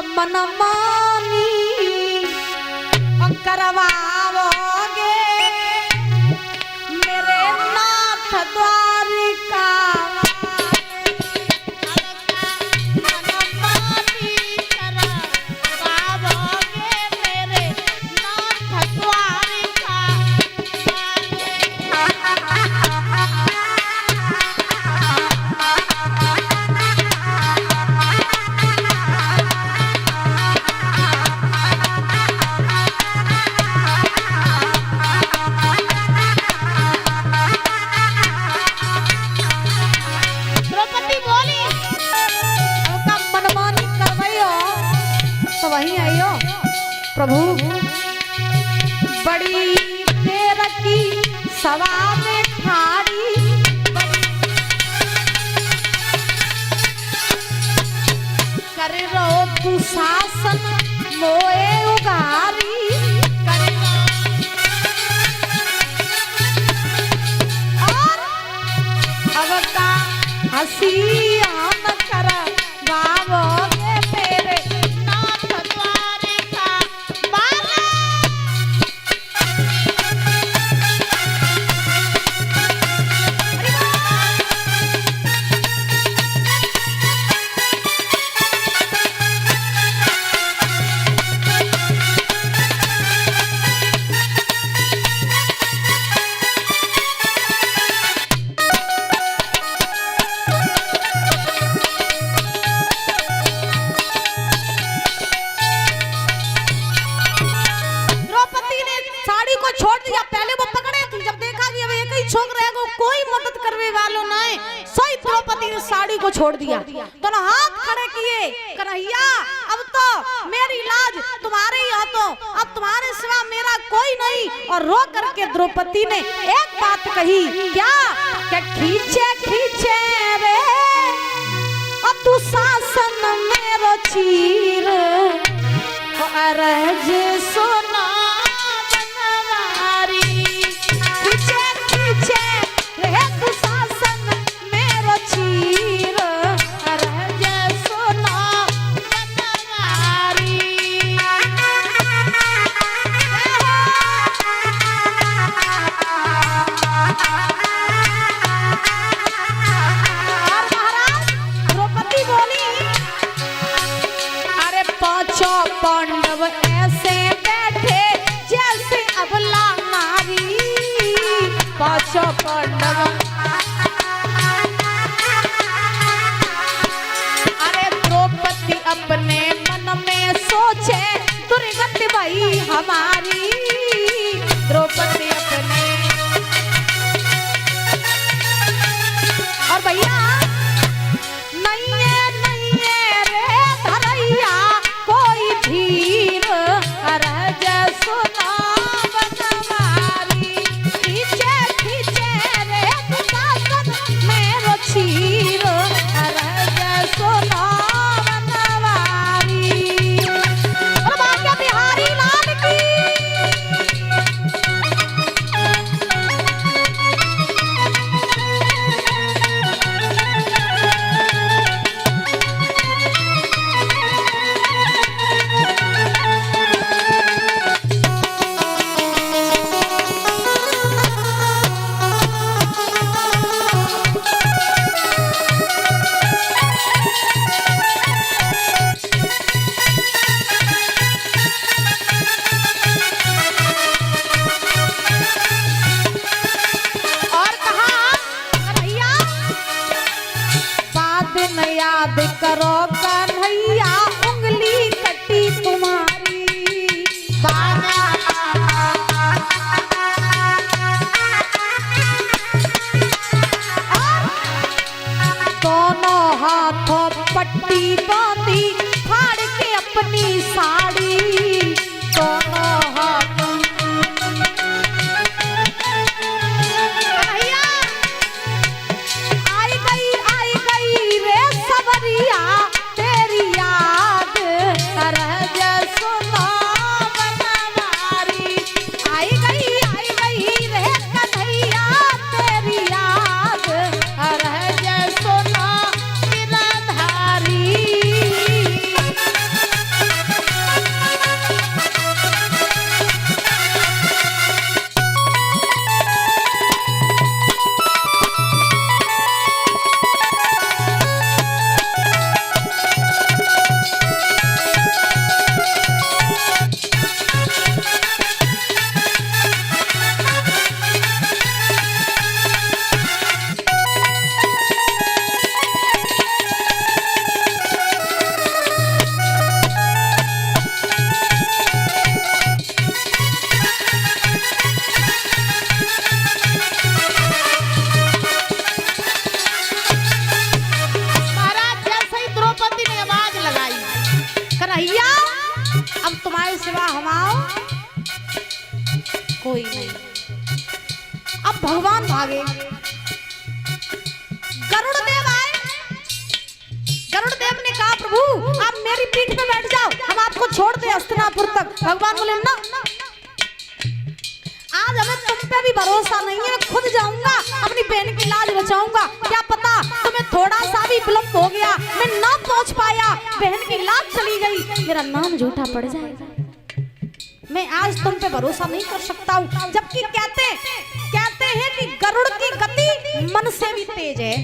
मनमानी करवाओगे मेरे नाथ द्वारिका प्रभु बड़ी देर की सवा में ठाड़ी कर रो तू शासन मोए उगारी कर और अब का हंसी आन कर बाबोगे मेरे छोड़ दिया। पहले वो पकड़े थी, जब देखा कि अब एक ही छोक रहेगा, कोई मदद करने वालों नहीं, सोई द्रौपदी ने साड़ी को छोड़ दिया। दोनों हाथ खड़े किए, कन्हैया अब तो मेरी लाज तुम्हारे ही हाथों, अब तुम्हारे सिवा मेरा कोई नहीं। और रो करके द्रौपदी ने एक बात कही, क्या कि खींचे खींचे रे अब तू शासन मेरो चीर अरज सोना पांडव ऐसे बैठे जैसे अबला नारी, पांचों पांडव अरे द्रौपदी अपने मन में सोचे दुर्गति भाई हमारी, द्रौपदी अपने और भैया धीर अरज सुना बनवारी, खींचे खींचे रे शासन मेरो चीर अरज सुना बनवारी। और बाकी बिहारी लाल की याद करो कन्हैया उंगली कटी तुम्हारी, दोनों हाथों पट्टी बांधी फाड़ के अपनी साड़ी, दोनों हाथों तेरी याद अरज सुना बनवारी, आई गई रे कन्हैया तेरी याद अरज सुना गिरधारी। अब तुम्हारे सिवा हमाओ कोई नहीं। अब भगवान भागे, गरुड़ देव आए। गरुड़ देव ने कहा प्रभु आप मेरी पीठ पे बैठ जाओ, हम आपको छोड़ दे हस्तिनापुर तक। भगवान बोले ना, आज हमें तुम पे भी भरोसा नहीं है, मैं खुद जाऊंगा, अपनी बहन की लाज बचाऊंगा। क्या पता तुम्हें थोड़ा सा भी विलंब हो गया, मैं ना पहुंच पाया, बहन की लाज चली गई, मेरा नाम झूठा पड़ जाएगा। मैं आज तुम पे भरोसा नहीं कर सकता हूँ। जबकि कहते हैं कि गरुड़ की गति मन से भी तेज है।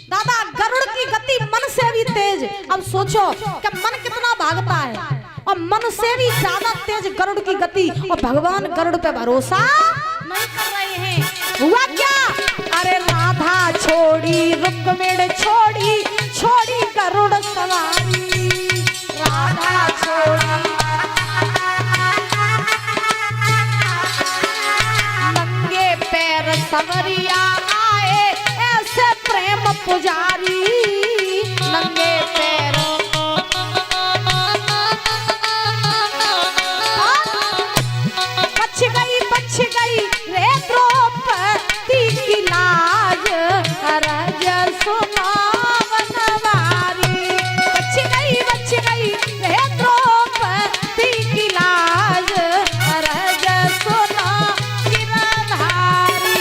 दादा गरुड़ की गति मन से भी तेज। अब सोचो कि मन कितना भागता है, और मन से भी ज्यादा तेज गरुड़ की गति, और भगवान गरुड़ पे भरोसा नहीं कर रहे हैं। हुआ क्या? अरे राधा छोड़ी रुक्मिणी छोड़ी, छोड़ी गरुड़ सवारी। राधा छोड़ी नंगे पैर सवरिया आए, ऐसे प्रेम पुजारी। नंगे पैर बच गई रे द्रौपदी की लाज, अरज सुना बनवारी। बच गई रे द्रौपदी की लाज, अरज सुना गिरधारी।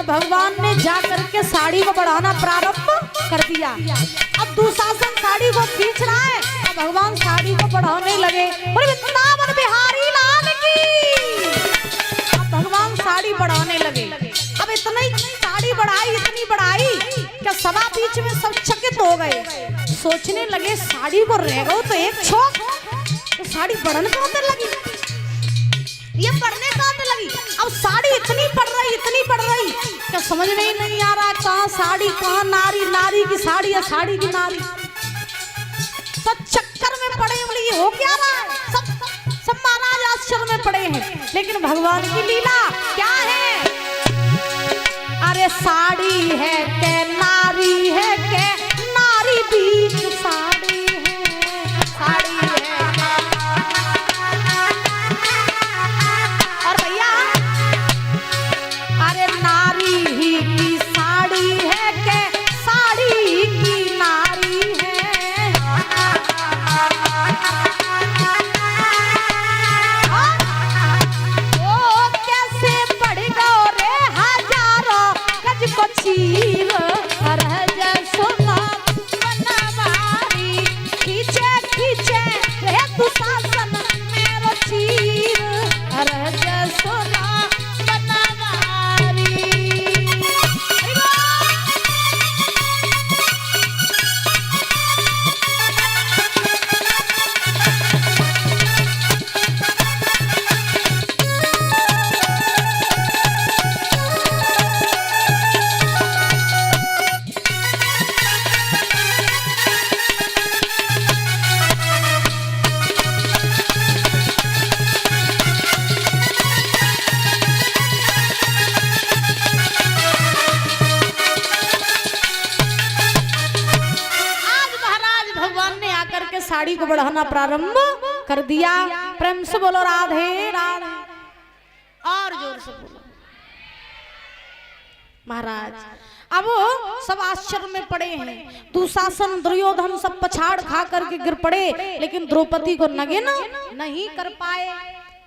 भगवान ने जाकर के साड़ी को बढ़ाना प्रारंभ कर दिया। अब दुशासन साड़ी को खींच रहा है, अब भगवान साड़ी को बढ़ाने लगे। वृंदावन बिहारी लाल की। अब भगवान साड़ी बढ़ाने लगे। अब इतनी साड़ी बढ़ाई, इतनी बढ़ाई क्या सभा बीच में सब चकित हो गए। सोचने लगे साड़ी को रह गो तो एक छोक, तो साड़ी बढ़ने कहाँ लगी, ये बढ़ने कहाँ लगी। अब साड़ी इतनी बढ़ रही, इतनी बढ़ रही क्या समझ में ही नहीं आ रहा, कहाँ साड़ी कहाँ नारी, नारी की साड़ी या साड़ी की नारी। सब चक्कर में पड़े, ये हो क्या रहा है। सब महाराज आश्चर्य में पड़े हैं। लेकिन भगवान की लीला क्या है। अरे साड़ी है के नारी है के, नारी बीच साड़ी है, साड़ी है। और भैया अरे नारी ही की साड़ी है के, साड़ी की नारी है। ओ कैसे बढ़ गो रे हजारों गज को चीर, रज सुना बनवारी। खींचे खींचे रे दुशासन मेरो चीर, रज सुना बनवारी। साड़ी को बढ़ाना प्रारंभ कर दिया। प्रेम से बोलो राधे राधे, और जोर से बोलो महाराज। अब सब आश्चर्य में पड़े हैं। दुशासन दुर्योधन सब पछाड़ खा करके गिर पड़े, लेकिन द्रौपदी को नगेन नहीं कर पाए।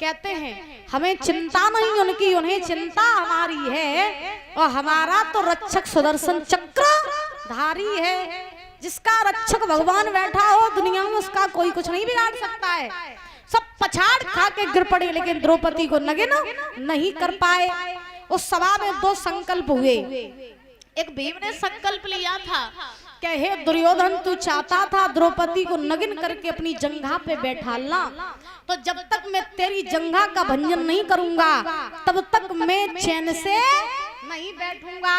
कहते हैं हमें चिंता नहीं उनकी, उन्हें चिंता हमारी है। और हमारा तो रक्षक सुदर्शन चक्र धारी है। जिसका रक्षक भगवान बैठा हो दुनिया में, उसका कोई कुछ नहीं बिगाड़ सकता है। सब पछाड़ खा के गिर पड़े, लेकिन द्रौपदी को नगेन नहीं कर पाए। उस सभा में दो संकल्प हुए। एक भीम ने संकल्प लिया था कि हे दुर्योधन, तू चाहता था द्रौपदी को नगिन करके अपनी जंघा पे बैठालना, तो जब तक मैं तेरी जंघा का भंजन नहीं करूंगा तब तक मैं चैन से नहीं बैठूंगा।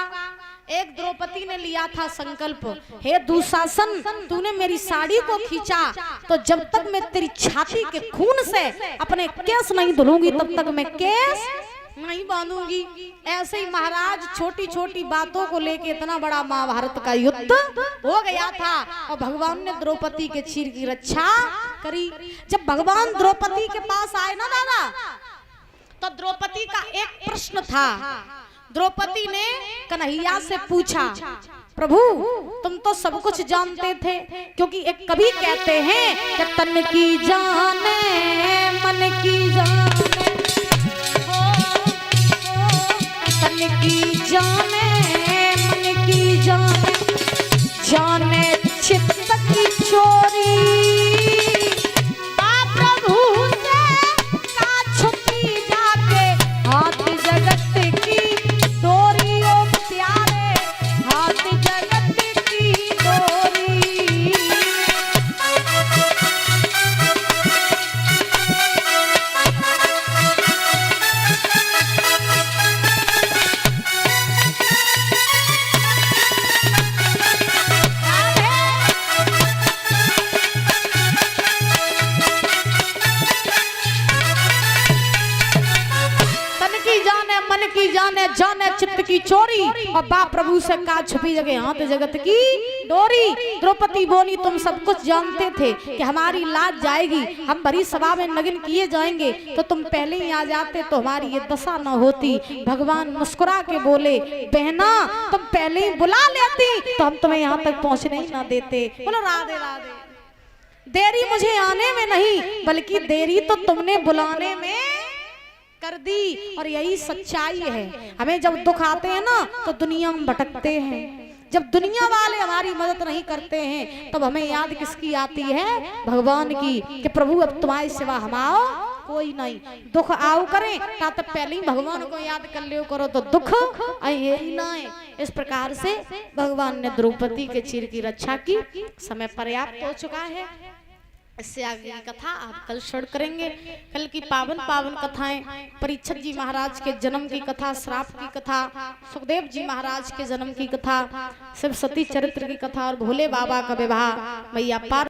एक द्रौपदी ने लिया था संकल्प, हे दुशासन, तूने मेरी साड़ी को खींचा तो जब तक मैं तेरी छाती के खून से अपने केस नहीं धुलूंगी तब तक मैं केस नहीं बांधूंगी। ऐसे ही महाराज छोटी छोटी बातों को लेके इतना बड़ा महाभारत का युद्ध हो गया था और भगवान ने द्रौपदी के चीर की रक्षा करी। जब भगवान द्रौपदी के पास आए ना दादा, तो द्रौपदी का एक प्रश्न था। द्रौपदी ने कन्हैया से पूछा, प्रभु तुम तो सब कुछ जानते थे, क्योंकि एक कवि कहते हैं कि तन की जाने मन की जाने, तन की जाने मन की जाने, जाने चित्त की चोरी, प्रभु से का छुपी जाके हाथ जगत की डोरी, ओ प्यारे हाथ जगत की डोरी। की जाने जाने चित्त की चोरी, और बाप प्रभु से का छुपी जगह हाथ जगत की डोरी। द्रौपदी बोली, तुम सब कुछ जानते थे कि हमारी लाज जाएगी, हम बड़ी सभा में नगिन किए जाएंगे, तो तुम पहले ही आ जाते तो हमारी ये दशा न होती। भगवान मुस्कुरा के बोले, बहना तुम पहले ही बुला लेती तो हम तुम्हें यहाँ तक पहुँचने ही ना देते। बोलो राधे राधे। देरी मुझे आने में नहीं, बल्कि देरी तो तुमने बुलाने में कर दी। और यही सच्चाई है। हमें जब दुख आते हैं ना तो दुनिया में भटकते हैं, जब दुनिया वाले हमारी मदद नहीं करते हैं तब हमें याद किसकी आती है? भगवान की, कि प्रभु अब तुम्हारे सिवा हमाओ कोई नहीं। दुख आओ करें क्या तो पहले ही भगवान को याद कर लियो करो तो दुख ये ही ना है। इस प्रकार से भगवान ने द्रौपदी के चीर की रक्षा की। समय पर्याप्त हो चुका है, इससे आगे की कथा आप कल श्रवण करेंगे। कल की पावन पावन कथाएं, परीक्षित जी महाराज के जन्म की कथा, श्राप की कथा, सुखदेव जी महाराज के जन्म की कथा, शिव सती चरित्र की कथा और भोले बाबा का विवाह, मैया पार्वती